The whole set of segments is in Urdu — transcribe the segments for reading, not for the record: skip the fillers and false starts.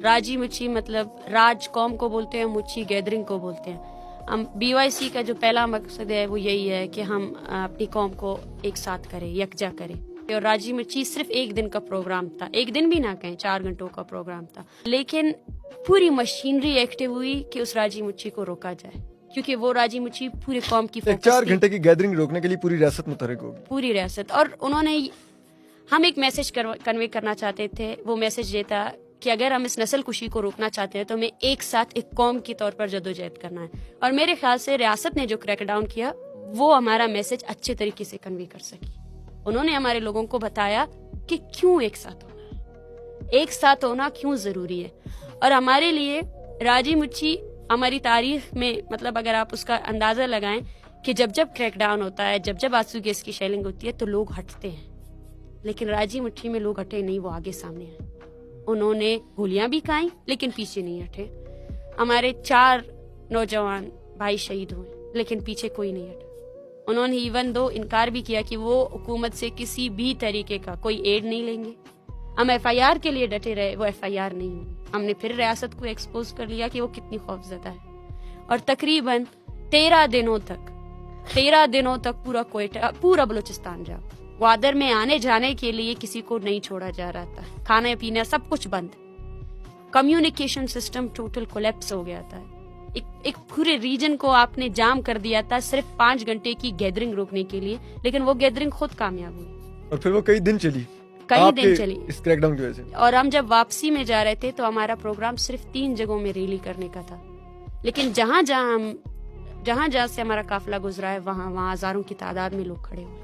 راجی مچھی مطلب راج قوم کو بولتے ہیں، مچھی گیدرنگ کو بولتے ہیں. ہم BYC کا جو پہلا مقصد ہے وہ یہی ہے کہ ہم اپنی قوم کو ایک ساتھ کریں، یکجا کریں. اور راجی مچھی صرف ایک دن کا پروگرام تھا، ایک دن بھی نہ کہیں 4 گھنٹوں کا پروگرام تھا، لیکن پوری مشینری ایکٹیو ہوئی کہ اس راجی مچھی کو روکا جائے، کیونکہ وہ راجی مچھی پورے قوم کی فوکس 4 گھنٹے کی گیدرنگ روکنے کے لیے پوری ریاست متحرک ہوگی. پوری ریاست. اور انہوں نے ہم ایک میسج کنوے کرنا چاہتے تھے. وہ میسج یہ تھا کہ اگر ہم اس نسل کشی کو روکنا چاہتے ہیں تو ہمیں ایک ساتھ ایک قوم کے طور پر جدوجہد کرنا ہے. اور میرے خیال سے ریاست نے جو کریک ڈاؤن کیا وہ ہمارا میسج اچھے طریقے سے کنوے کر سکی. انہوں نے ہمارے لوگوں کو بتایا کہ کیوں ایک ساتھ ہونا ہے، ایک ساتھ ہونا کیوں ضروری ہے. اور ہمارے لیے راجی مچھی ہماری تاریخ میں مطلب اگر آپ اس کا اندازہ لگائیں کہ جب کریک ڈاؤن ہوتا ہے، جب آنسو گیس کی شیلنگ ہوتی ہے تو لوگ ہٹتے ہیں، لیکن راجی مٹھی میں لوگ ہٹے نہیں، وہ آگے سامنے ہیں. انہوں نے گولیاں بھی کھائیں لیکن پیچھے نہیں ہٹے. ہمارے 4 نوجوان بھائی شہید ہوئے لیکن پیچھے کوئی نہیں ہٹا. انہوں نے ایون دو انکار بھی کیا کہ وہ حکومت سے کسی بھی طریقے کا کوئی ایڈ نہیں لیں گے. ہم FIR کے لیے ڈٹے رہے، وہ FIR نہیں ہوئی. ہم نے پھر ریاست کو ایکسپوز کر لیا کہ وہ کتنی خوفزدہ ہے. اور تقریباً 13 دنوں تک پورا کوئٹہ، پورا بلوچستان جا گوادر میں آنے جانے کے لیے کسی کو نہیں چھوڑا جا رہا تھا. کھانا پینا سب کچھ بند. کمیونیکیشن سسٹم ٹوٹل کولیپس ہو گیا تھا. ایک پورے ریجن کو آپ نے جام کر دیا تھا صرف 5 گھنٹے کی گیدرنگ روکنے کے لیے، لیکن وہ گیدرنگ خود کامیاب ہوئی. اور پھر وہ کئی دن چلی اس کریک ڈاؤن کی وجہ سے. اور ہم جب واپسی میں جا رہے تھے تو ہمارا پروگرام صرف 3 جگہوں میں ریلی کرنے کا تھا، لیکن جہاں سے ہمارا قافلہ گزرا ہے وہاں ہزاروں کی تعداد میں لوگ کھڑے ہوئے.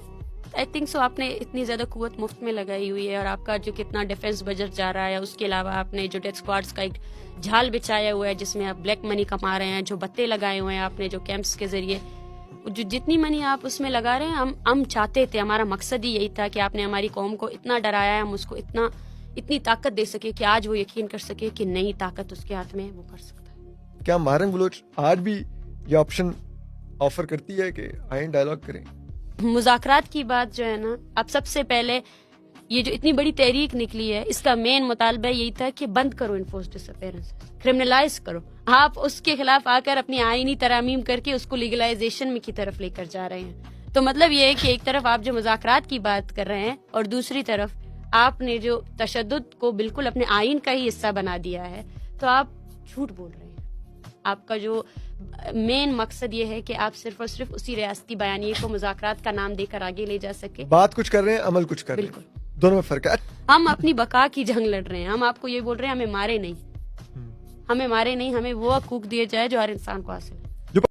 آئی تھنک سو آپ نے اتنی زیادہ قوت مفت میں لگائی ہوئی ہے، اور آپ کا جو کتنا ڈیفینس بجٹ جا رہا ہے، اس کے علاوہ آپ نے جو ڈیتھ اسکواڈس کا ایک جھال بچایا ہوا ہے جس میں آپ بلیک منی کما رہے ہیں، جو بتے لگائے ہوئے ہیں آپ نے، جو کیمپس کے ذریعے جو جتنی منی آپ اس میں لگا رہے ہیں، ہم چاہتے تھے، ہمارا مقصد ہی یہی تھا کہ آپ نے ہماری قوم کو اتنا ڈرایا ہے، ہم اس کو اتنی طاقت دے سکے کہ آج وہ یقین کر سکے کہ نئی طاقت اس کے ہاتھ میں ہے، وہ کر سکتا ہے. کیا مہرنگ بلوچ آج بھی یہ آپشن آفر کرتی ہے کہ آئیں ڈائیلاگ کریں؟ مذاکرات کی بات جو ہے نا، اب سب سے پہلے یہ جو اتنی بڑی تحریک نکلی ہے اس کا مین مطالبہ یہی تھا کہ بند کرو انفورس ڈسپیئرنس، کرمنلائز کرو. آپ اس کے خلاف آ کر اپنی آئینی ترامیم کر کے اس کو لیگلائزیشن میں کی طرف لے کر جا رہے ہیں. تو مطلب یہ ہے کہ ایک طرف آپ جو مذاکرات کی بات کر رہے ہیں اور دوسری طرف آپ نے جو تشدد کو بالکل اپنے آئین کا ہی حصہ بنا دیا ہے، تو آپ جھوٹ بول رہے ہیں. آپ کا جو مین مقصد یہ ہے کہ آپ صرف اور صرف اسی ریاستی بیانیے کو مذاکرات کا نام دے کر آگے لے جا سکے. بات کچھ کر رہے ہیں، عمل کچھ کر رہے ہیں، بالکل دونوں میں فرق ہے. ہم اپنی بقا کی جنگ لڑ رہے ہیں. ہم آپ کو یہ بول رہے ہیں ہمیں مارے نہیں، ہمیں وہ حقوق دیے جائے جو ہر انسان کو حاصل ہے.